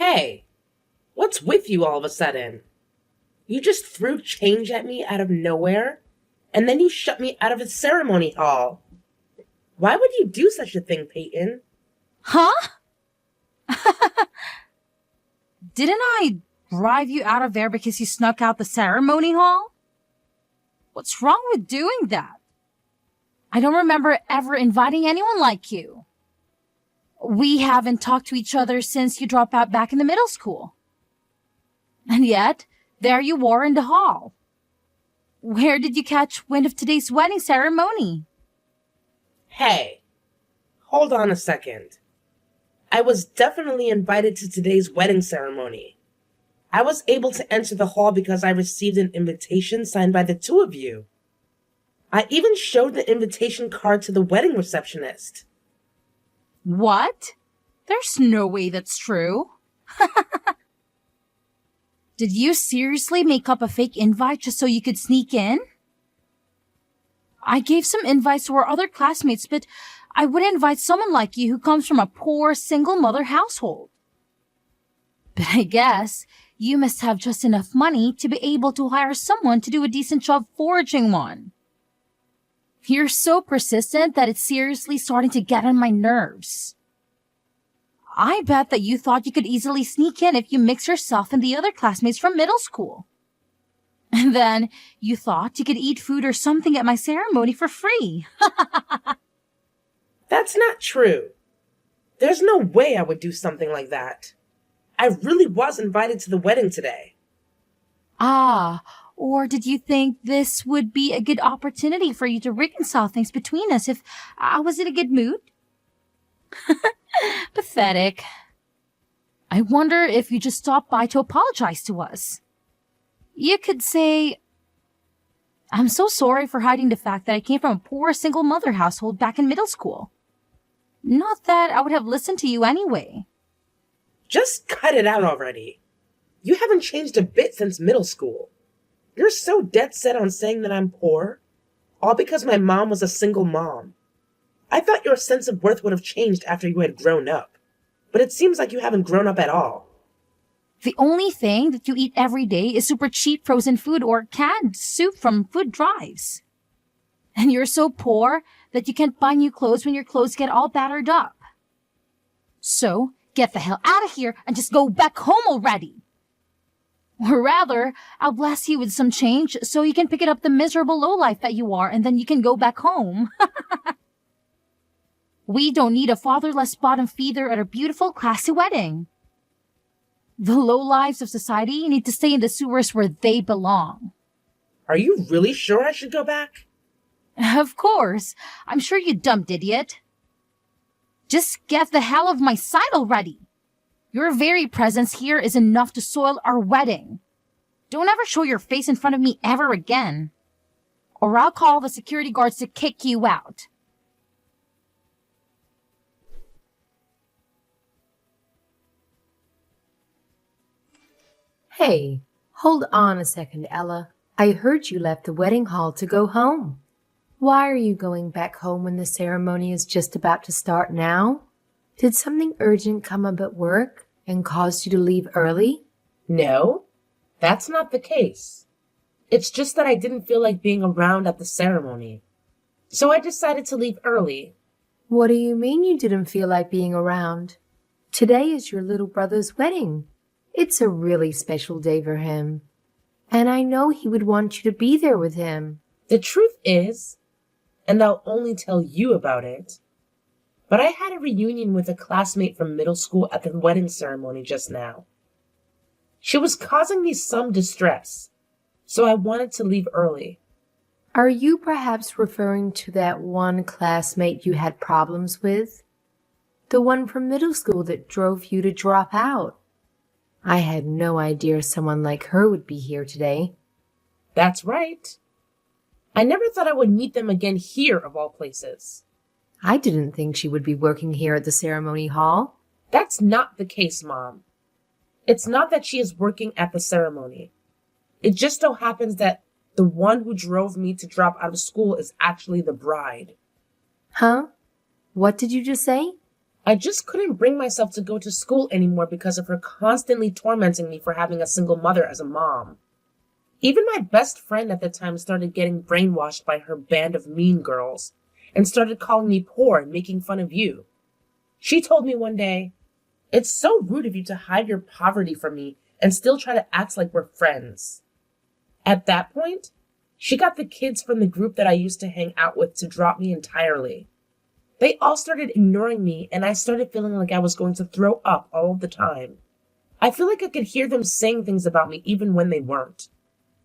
Hey, what's with you all of a sudden? You just threw change at me out of nowhere, and then you shut me out of a ceremony hall. Why would you do such a thing, Peyton? Huh? Didn't I drive you out of there because you snuck out the ceremony hall? What's wrong with doing that? I don't remember ever inviting anyone like you. We haven't talked to each other since you dropped out back in the middle school. And yet, there you were in the hall. Where did you catch wind of today's wedding ceremony? Hey, hold on a second. I was definitely invited to today's wedding ceremony. I was able to enter the hall because I received an invitation signed by the two of you. I even showed the invitation card to the wedding receptionist. What? There's no way that's true. Did you seriously make up a fake invite just so you could sneak in? I gave some invites to our other classmates, but I wouldn't invite someone like you who comes from a poor single mother household. But I guess you must have just enough money to be able to hire someone to do a decent job foraging one. You're so persistent that it's seriously starting to get on my nerves. I bet that you thought you could easily sneak in if you mix yourself and the other classmates from middle school. And then you thought you could eat food or something at my ceremony for free. That's not true. There's no way I would do something like that. I really was invited to the wedding today. Ah, or did you think this would be a good opportunity for you to reconcile things between us if I was in a good mood? Pathetic. I wonder if you just stopped by to apologize to us. You could say, I'm so sorry for hiding the fact that I came from a poor single mother household back in middle school. Not that I would have listened to you anyway. Just cut it out already. You haven't changed a bit since middle school. You're so dead set on saying that I'm poor, all because my mom was a single mom. I thought your sense of worth would have changed after you had grown up, but it seems like you haven't grown up at all. The only thing that you eat every day is super cheap frozen food or canned soup from food drives. And you're so poor that you can't buy new clothes when your clothes get all battered up. So, get the hell out of here and just go back home already. Or rather, I'll bless you with some change so you can pick it up the miserable lowlife that you are and then you can go back home. We don't need a fatherless bottom feeder at our beautiful classy wedding. The lowlives of society need to stay in the sewers where they belong. Are you really sure I should go back? Of course. I'm sure you dumb idiot. Just get the hell of my sight already. Your very presence here is enough to soil our wedding. Don't ever show your face in front of me ever again. Or I'll call the security guards to kick you out. Hey, hold on a second, Ella. I heard you left the wedding hall to go home. Why are you going back home when the ceremony is just about to start now? Did something urgent come up at work and caused you to leave early? No, that's not the case. It's just that I didn't feel like being around at the ceremony. So I decided to leave early. What do you mean you didn't feel like being around? Today is your little brother's wedding. It's a really special day for him. And I know he would want you to be there with him. The truth is, and I'll only tell you about it, but I had a reunion with a classmate from middle school at the wedding ceremony just now. She was causing me some distress, so I wanted to leave early. Are you perhaps referring to that one classmate you had problems with? The one from middle school that drove you to drop out? I had no idea someone like her would be here today. That's right. I never thought I would meet them again here, of all places. I didn't think she would be working here at the ceremony hall. That's not the case, Mom. It's not that she is working at the ceremony. It just so happens that the one who drove me to drop out of school is actually the bride. Huh? What did you just say? I just couldn't bring myself to go to school anymore because of her constantly tormenting me for having a single mother as a mom. Even my best friend at the time started getting brainwashed by her band of mean girls and started calling me poor and making fun of you. She told me one day, "It's so rude of you to hide your poverty from me and still try to act like we're friends." At that point, she got the kids from the group that I used to hang out with to drop me entirely. They all started ignoring me, and I started feeling like I was going to throw up all the time. I feel like I could hear them saying things about me even when they weren't.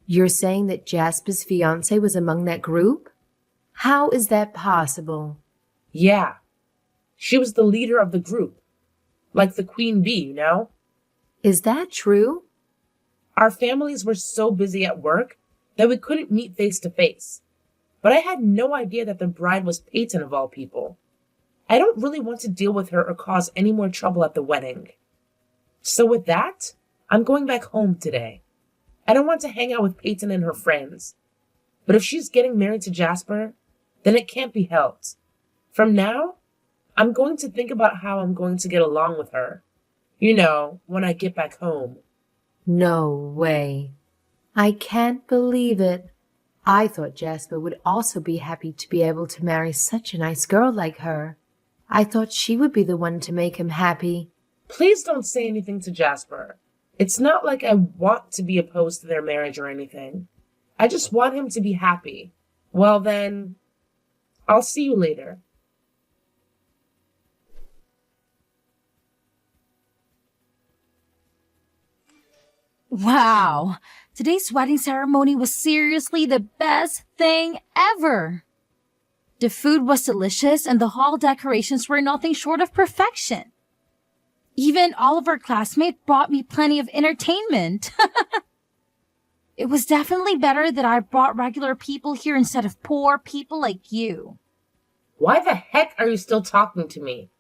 You're saying that Jasper's fiancé was among that group? How is that possible? Yeah. She was the leader of the group. Like the queen bee, you know? Is that true? Our families were so busy at work that we couldn't meet face to face. But I had no idea that the bride was Peyton of all people. I don't really want to deal with her or cause any more trouble at the wedding. So with that, I'm going back home today. I don't want to hang out with Peyton and her friends. But if she's getting married to Jasper, then it can't be helped. From now, I'm going to think about how I'm going to get along with her. You know, when I get back home. No way. I can't believe it. I thought Jasper would also be happy to be able to marry such a nice girl like her. I thought she would be the one to make him happy. Please don't say anything to Jasper. It's not like I want to be opposed to their marriage or anything. I just want him to be happy. Well then, I'll see you later. Wow, today's wedding ceremony was seriously the best thing ever. The food was delicious and the hall decorations were nothing short of perfection. Even all of our classmates brought me plenty of entertainment. It was definitely better that I brought regular people here instead of poor people like you. Why the heck are you still talking to me?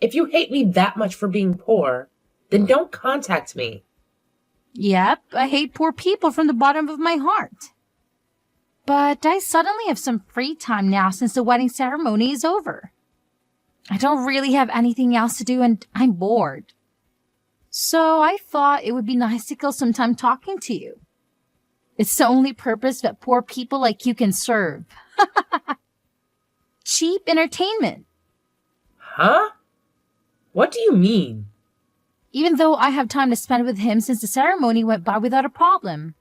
If you hate me that much for being poor, then don't contact me. Yep, I hate poor people from the bottom of my heart. But I suddenly have some free time now since the wedding ceremony is over. I don't really have anything else to do and I'm bored. So I thought it would be nice to kill some time talking to you. It's the only purpose that poor people like you can serve. Cheap entertainment. Huh? What do you mean? Even though I have time to spend with him since the ceremony went by without a problem.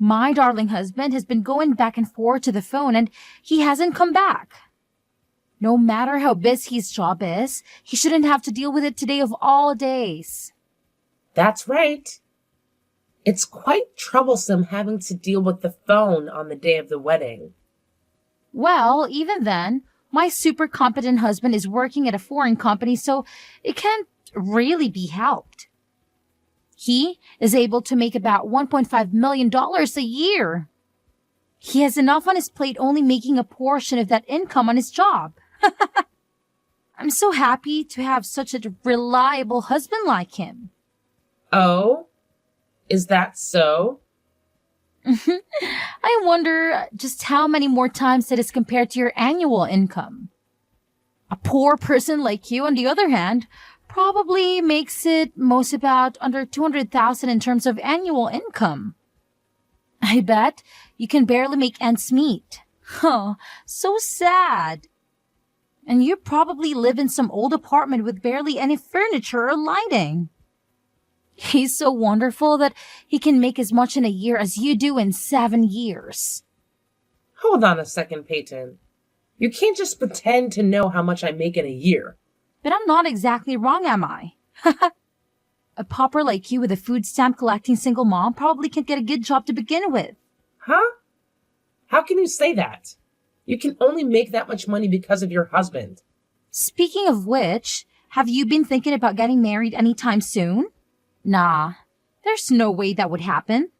My darling husband has been going back and forth to the phone and he hasn't come back. No matter how busy his job is, he shouldn't have to deal with it today of all days. That's right. It's quite troublesome having to deal with the phone on the day of the wedding. Well, even then, my super competent husband is working at a foreign company, so it can't really be helped. He is able to make about $1.5 million a year. He has enough on his plate only making a portion of that income on his job. I'm so happy to have such a reliable husband like him. Oh? Is that so? I wonder just how many more times that is compared to your annual income. A poor person like you, on the other hand, probably makes it most about under $200,000 in terms of annual income. I bet you can barely make ends meet. Oh, so sad. And you probably live in some old apartment with barely any furniture or lighting. He's so wonderful that he can make as much in a year as you do in 7 years. Hold on a second, Peyton. You can't just pretend to know how much I make in a year. But I'm not exactly wrong, am I? A pauper like you with a food stamp collecting single mom probably can't get a good job to begin with. Huh? How can you say that? You can only make that much money because of your husband. Speaking of which, have you been thinking about getting married anytime soon? Nah, there's no way that would happen.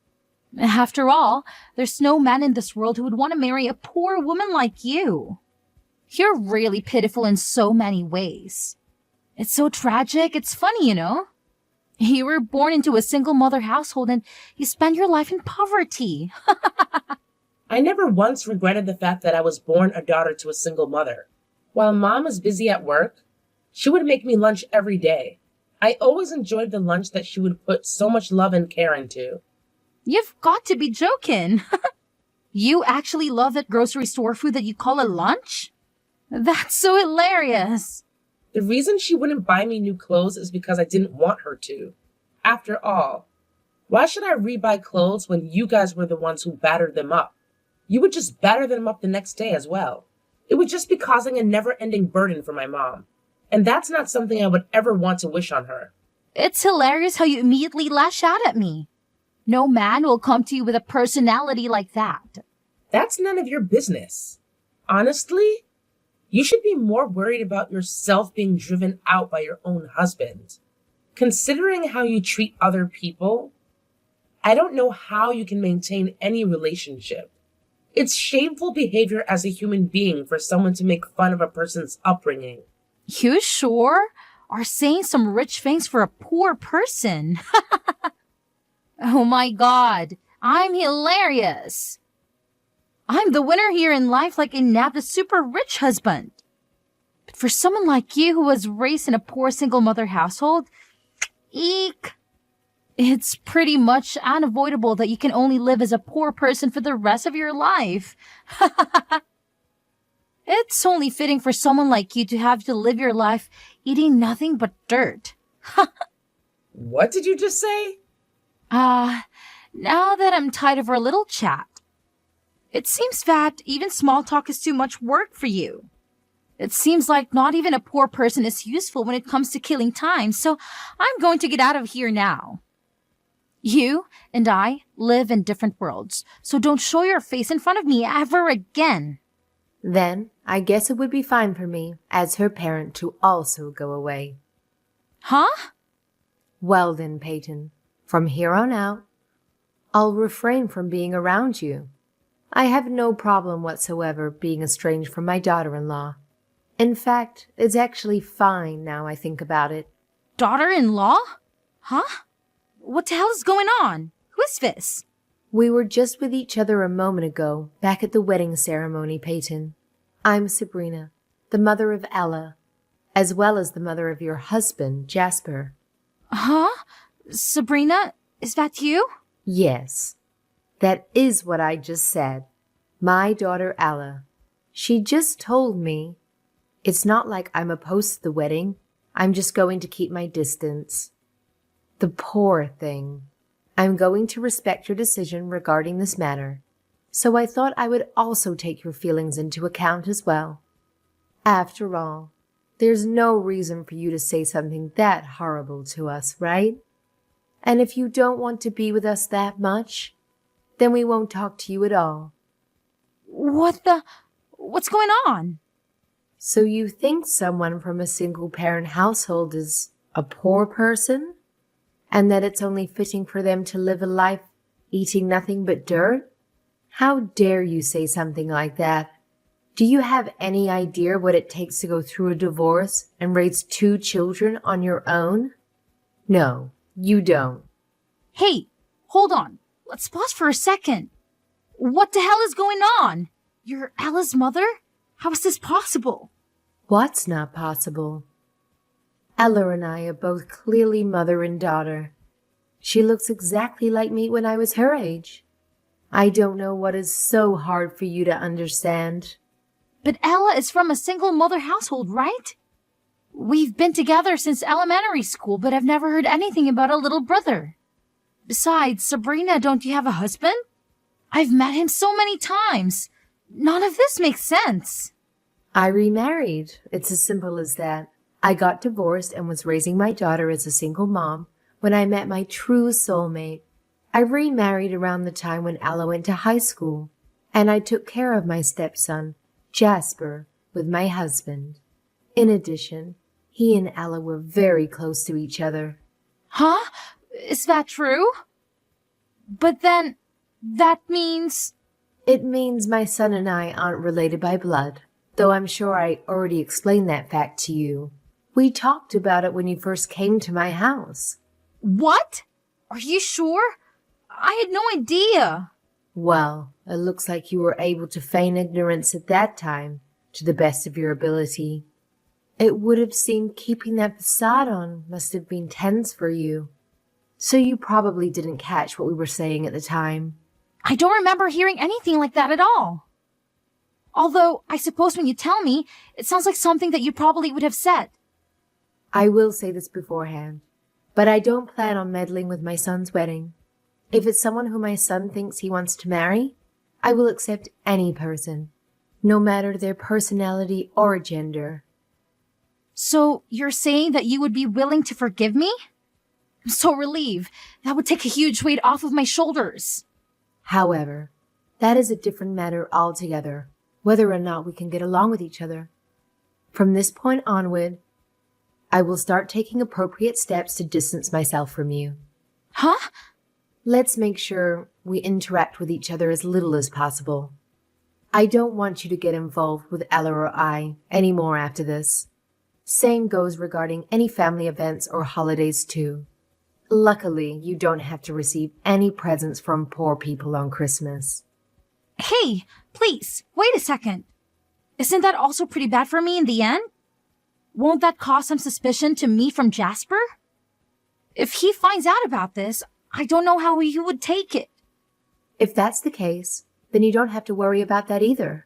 After all, there's no man in this world who would want to marry a poor woman like you. You're really pitiful in so many ways. It's so tragic, it's funny, you know? You were born into a single mother household and you spend your life in poverty. I never once regretted the fact that I was born a daughter to a single mother. While mom is busy at work, She would make me lunch every day. I always enjoyed the lunch that she would put so much love and care into. You've got to be joking. You actually love that grocery store food that you call a lunch? That's so hilarious. The reason she wouldn't buy me new clothes is because I didn't want her to. After all, why should I rebuy clothes when you guys were the ones who battered them up? You would just batter them up the next day as well. It would just be causing a never-ending burden for my mom. And that's not something I would ever want to wish on her. It's hilarious how you immediately lash out at me. No man will come to you with a personality like that. That's none of your business. Honestly, you should be more worried about yourself being driven out by your own husband. Considering how you treat other people, I don't know how you can maintain any relationship. It's shameful behavior as a human being for someone to make fun of a person's upbringing. You sure are saying some rich things for a poor person. Oh my God, I'm hilarious. I'm the winner here in life like I nabbed a super rich husband. But for someone like you who was raised in a poor single mother household, eek. It's pretty much unavoidable that you can only live as a poor person for the rest of your life. It's only fitting for someone like you to have to live your life eating nothing but dirt. What did you just say? Now that I'm tired of our little chat, it seems that even small talk is too much work for you. It seems like not even a poor person is useful when it comes to killing time, so I'm going to get out of here now. You and I live in different worlds, so don't show your face in front of me ever again. Then I guess it would be fine for me, as her parent, to also go away. Huh? Well then, Peyton, from here on out, I'll refrain from being around you. I have no problem whatsoever being estranged from my daughter-in-law. In fact, it's actually fine now I think about it. Daughter-in-law? Huh? What the hell is going on? Who is this? We were just with each other a moment ago, back at the wedding ceremony, Peyton. I'm Sabrina, the mother of Ella, as well as the mother of your husband, Jasper. Huh? Sabrina, is that you? Yes, that is what I just said. My daughter, Ella. She just told me it's not like I'm opposed to the wedding. I'm just going to keep my distance. The poor thing. I'm going to respect your decision regarding this matter, so I thought I would also take your feelings into account as well. After all, there's no reason for you to say something that horrible to us, right? And if you don't want to be with us that much, then we won't talk to you at all. What's going on? So you think someone from a single-parent household is a poor person? And that it's only fitting for them to live a life eating nothing but dirt? How dare you say something like that? Do you have any idea what it takes to go through a divorce and raise 2 children on your own? No, you don't. Hey, hold on. Let's pause for a second. What the hell is going on? You're Ella's mother? How is this possible? What's not possible? Ella and I are both clearly mother and daughter. She looks exactly like me when I was her age. I don't know what is so hard for you to understand. But Ella is from a single mother household, right? We've been together since elementary school, but I've never heard anything about a little brother. Besides, Sabrina, don't you have a husband? I've met him so many times. None of this makes sense. I remarried. It's as simple as that. I got divorced and was raising my daughter as a single mom when I met my true soulmate. I remarried around the time when Ella went to high school, and I took care of my stepson, Jasper, with my husband. In addition, he and Ella were very close to each other. Huh? Is that true? But then, that means... It means my son and I aren't related by blood, though I'm sure I already explained that fact to you. We talked about it when you first came to my house. What? Are you sure? I had no idea. Well, it looks like you were able to feign ignorance at that time, to the best of your ability. It would have seemed keeping that facade on must have been tense for you. So you probably didn't catch what we were saying at the time. I don't remember hearing anything like that at all. Although, I suppose when you tell me, it sounds like something that you probably would have said. I will say this beforehand, but I don't plan on meddling with my son's wedding. If it's someone who my son thinks he wants to marry, I will accept any person, no matter their personality or gender. So, you're saying that you would be willing to forgive me? I'm so relieved. That would take a huge weight off of my shoulders. However, that is a different matter altogether, whether or not we can get along with each other. From this point onward, I will start taking appropriate steps to distance myself from you. Huh? Let's make sure we interact with each other as little as possible. I don't want you to get involved with Ella or I anymore after this. Same goes regarding any family events or holidays too. Luckily, you don't have to receive any presents from poor people on Christmas. Hey, please, wait a second. Isn't that also pretty bad for me in the end? Won't that cause some suspicion to me from Jasper? If he finds out about this, I don't know how he would take it. If that's the case, then you don't have to worry about that either.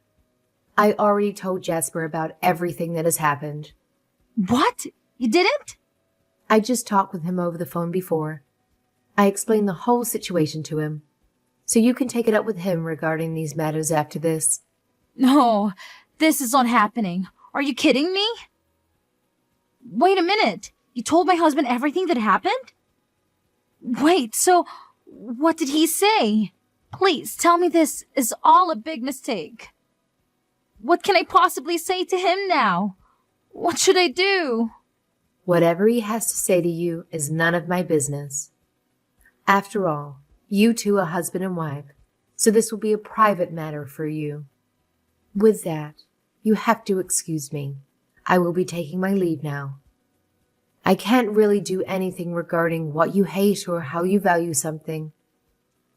I already told Jasper about everything that has happened. What? You didn't? I just talked with him over the phone before. I explained the whole situation to him. So you can take it up with him regarding these matters after this. No, this is not happening. Are you kidding me? Wait a minute. You told my husband everything that happened? Wait, so what did he say? Please tell me this is all a big mistake. What can I possibly say to him now? What should I do? Whatever he has to say to you is none of my business. After all, you two are husband and wife, so this will be a private matter for you. With that, you have to excuse me. I will be taking my leave now. I can't really do anything regarding what you hate or how you value something.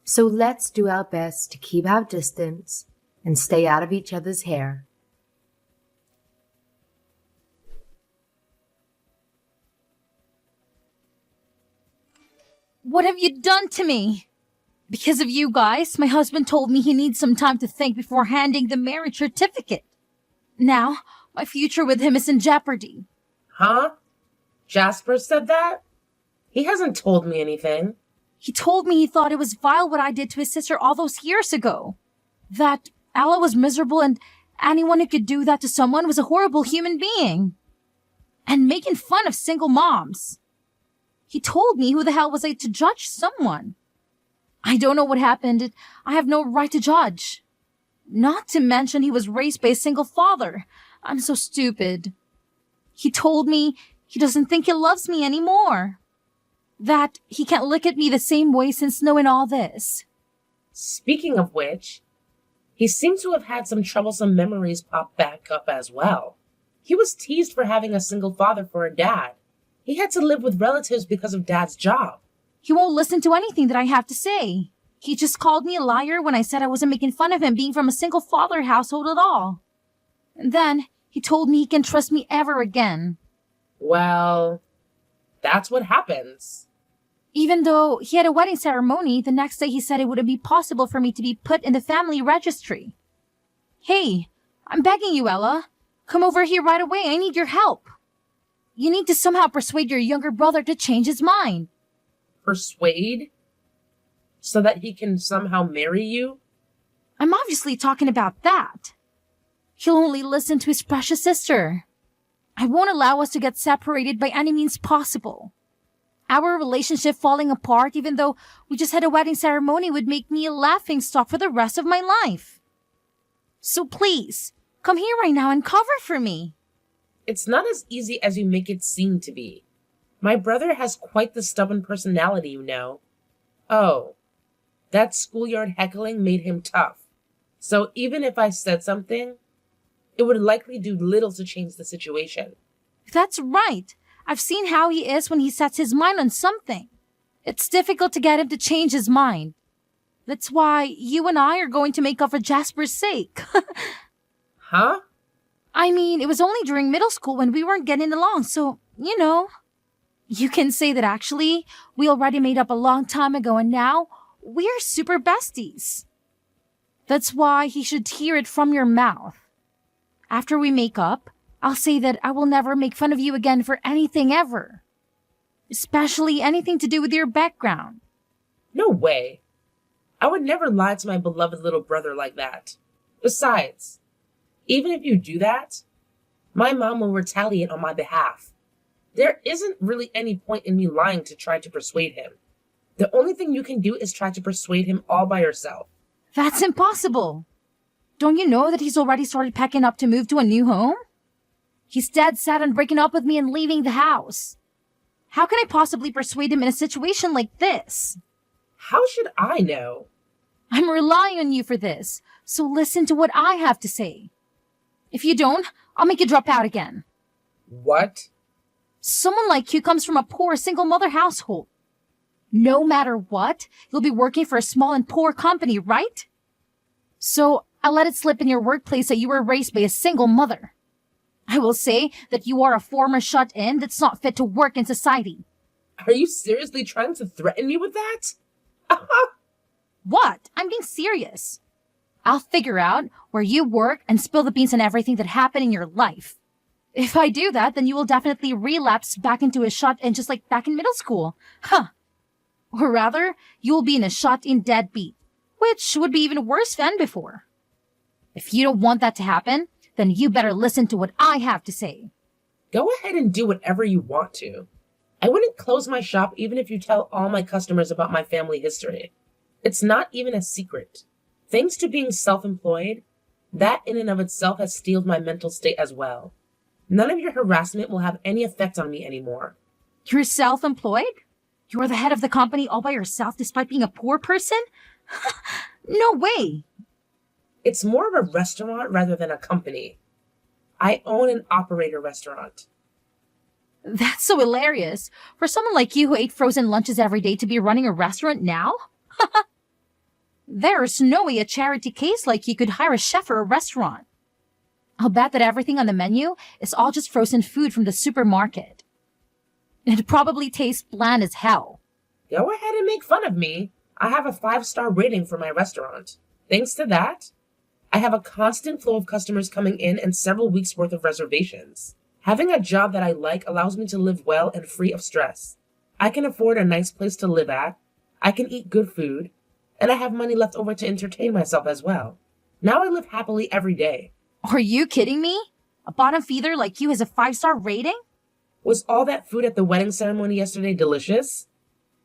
So let's do our best to keep our distance and stay out of each other's hair. What have you done to me? Because of you guys, my husband told me he needs some time to think before handing the marriage certificate. Now, my future with him is in jeopardy. Huh? Jasper said that? He hasn't told me anything. He told me he thought it was vile what I did to his sister all those years ago. That Ella was miserable and anyone who could do that to someone was a horrible human being. And making fun of single moms. He told me who the hell was I to judge someone. I don't know what happened. I have no right to judge. Not to mention he was raised by a single father. I'm so stupid. He told me he doesn't think he loves me anymore. That he can't look at me the same way since knowing all this. Speaking of which, he seems to have had some troublesome memories pop back up as well. He was teased for having a single father for a dad. He had to live with relatives because of Dad's job. He won't listen to anything that I have to say. He just called me a liar when I said I wasn't making fun of him being from a single father household at all. And then he told me he can trust me ever again. Well, that's what happens. Even though he had a wedding ceremony, the next day he said it wouldn't be possible for me to be put in the family registry. Hey, I'm begging you, Ella. Come over here right away. I need your help. You need to somehow persuade your younger brother to change his mind. Persuade? So that he can somehow marry you? I'm obviously talking about that. He'll only listen to his precious sister. I won't allow us to get separated by any means possible. Our relationship falling apart, even though we just had a wedding ceremony, would make me a laughingstock for the rest of my life. So please, come here right now and cover for me. It's not as easy as you make it seem to be. My brother has quite the stubborn personality, you know. Oh, that schoolyard heckling made him tough. So even if I said something, it would likely do little to change the situation. That's right. I've seen how he is when he sets his mind on something. It's difficult to get him to change his mind. That's why you and I are going to make up for Jasper's sake. Huh? I mean, it was only during middle school when we weren't getting along, so, You can say that actually, we already made up a long time ago and now we're super besties. That's why he should hear it from your mouth. After we make up, I'll say that I will never make fun of you again for anything ever. Especially anything to do with your background. No way. I would never lie to my beloved little brother like that. Besides, even if you do that, my mom will retaliate on my behalf. There isn't really any point in me lying to try to persuade him. The only thing you can do is try to persuade him all by yourself. That's impossible. Don't you know that he's already started packing up to move to a new home? He's dead set on breaking up with me and leaving the house. How can I possibly persuade him in a situation like this? How should I know? I'm relying on you for this, so listen to what I have to say. If you don't, I'll make you drop out again. What? Someone like you comes from a poor single mother household. No matter what, you'll be working for a small and poor company, right? So I let it slip in your workplace that you were raised by a single mother. I will say that you are a former shut-in that's not fit to work in society. Are you seriously trying to threaten me with that? What? I'm being serious. I'll figure out where you work and spill the beans on everything that happened in your life. If I do that, then you will definitely relapse back into a shut-in just like back in middle school. Huh. Or rather, you will be in a shut-in deadbeat, which would be even worse than before. If you don't want that to happen, then you better listen to what I have to say. Go ahead and do whatever you want to. I wouldn't close my shop even if you tell all my customers about my family history. It's not even a secret. Thanks to being self-employed, that in and of itself has steeled my mental state as well. None of your harassment will have any effect on me anymore. You're self-employed? You're the head of the company all by yourself despite being a poor person? No way. It's more of a restaurant rather than a company. I own and operate a restaurant. That's so hilarious. For someone like you who ate frozen lunches every day to be running a restaurant now? There's no way a charity case like you could hire a chef for a restaurant. I'll bet that everything on the menu is all just frozen food from the supermarket. It probably tastes bland as hell. Go ahead and make fun of me. I have a 5-star rating for my restaurant. Thanks to that, I have a constant flow of customers coming in and several weeks' worth of reservations. Having a job that I like allows me to live well and free of stress. I can afford a nice place to live at, I can eat good food, and I have money left over to entertain myself as well. Now I live happily every day. Are you kidding me? A bottom feeder like you has a 5-star rating? Was all that food at the wedding ceremony yesterday delicious?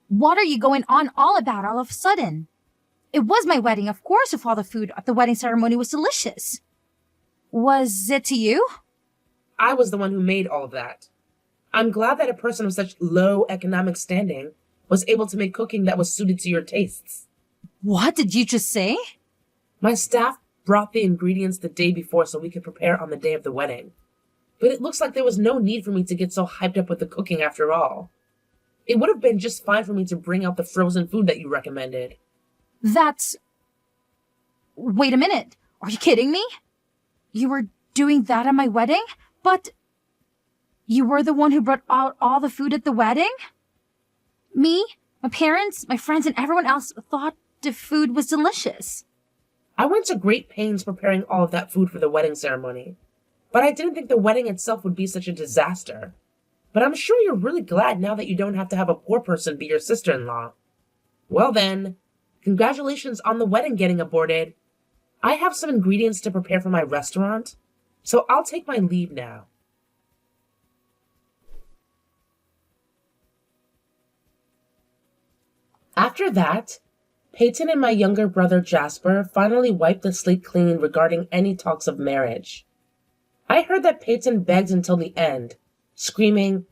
What are you going on all about all of a sudden? It was my wedding, of course, if all the food at the wedding ceremony was delicious. Was it to you? I was the one who made all of that. I'm glad that a person of such low economic standing was able to make cooking that was suited to your tastes. What did you just say? My staff brought the ingredients the day before so we could prepare on the day of the wedding. But it looks like there was no need for me to get so hyped up with the cooking after all. It would have been just fine for me to bring out the frozen food that you recommended. Wait a minute. Are you kidding me? You were doing that at my wedding? But you were the one who brought out all the food at the wedding? Me, my parents, my friends, and everyone else thought the food was delicious. I went to great pains preparing all of that food for the wedding ceremony. But I didn't think the wedding itself would be such a disaster. But I'm sure you're really glad now that you don't have to have a poor person be your sister-in-law. Well then, congratulations on the wedding getting aborted. I have some ingredients to prepare for my restaurant, so I'll take my leave now. After that, Peyton and my younger brother Jasper finally wiped the slate clean regarding any talks of marriage. I heard that Peyton begged until the end, screaming,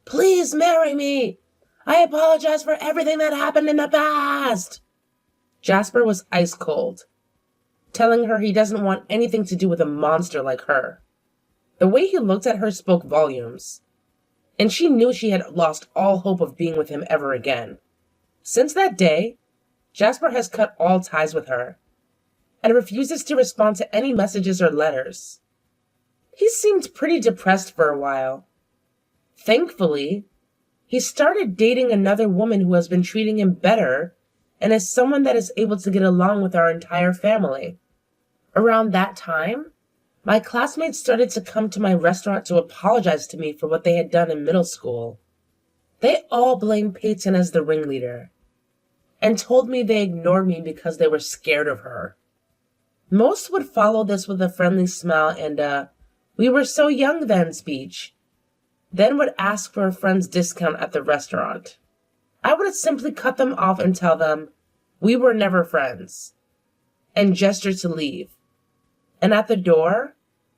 "Please marry me! I apologize for everything that happened in the past!" Jasper was ice cold, telling her he doesn't want anything to do with a monster like her. The way he looked at her spoke volumes, and she knew she had lost all hope of being with him ever again. Since that day, Jasper has cut all ties with her, and refuses to respond to any messages or letters. He seemed pretty depressed for a while. Thankfully, he started dating another woman who has been treating him better and is someone that is able to get along with our entire family. Around that time, my classmates started to come to my restaurant to apologize to me for what they had done in middle school. They all blamed Peyton as the ringleader and told me they ignored me because they were scared of her. Most would follow this with a friendly smile and "we were so young then" speech, then would ask for a friend's discount at the restaurant. I would simply cut them off and tell them we were never friends, and gesture to leave. And at the door,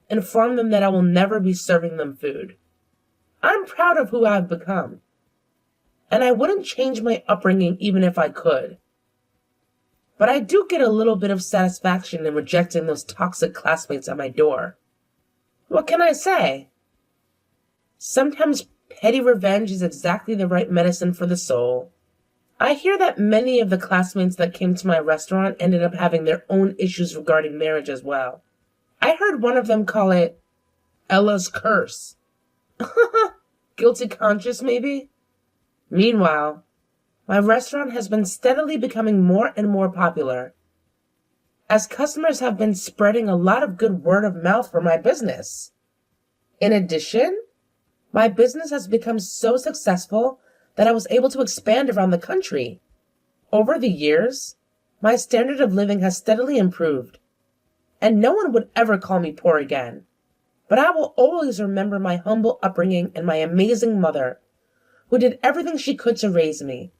inform them that I will never be serving them food. I'm proud of who I've become, and I wouldn't change my upbringing even if I could. But I do get a little bit of satisfaction in rejecting those toxic classmates at my door. What can I say? Sometimes petty revenge is exactly the right medicine for the soul. I hear that many of the classmates that came to my restaurant ended up having their own issues regarding marriage as well. I heard one of them call it Ella's curse. Guilty conscience, maybe? Meanwhile, my restaurant has been steadily becoming more and more popular, as customers have been spreading a lot of good word of mouth for my business. In addition, my business has become so successful that I was able to expand around the country. Over the years, my standard of living has steadily improved, and no one would ever call me poor again. But I will always remember my humble upbringing and my amazing mother, who did everything she could to raise me.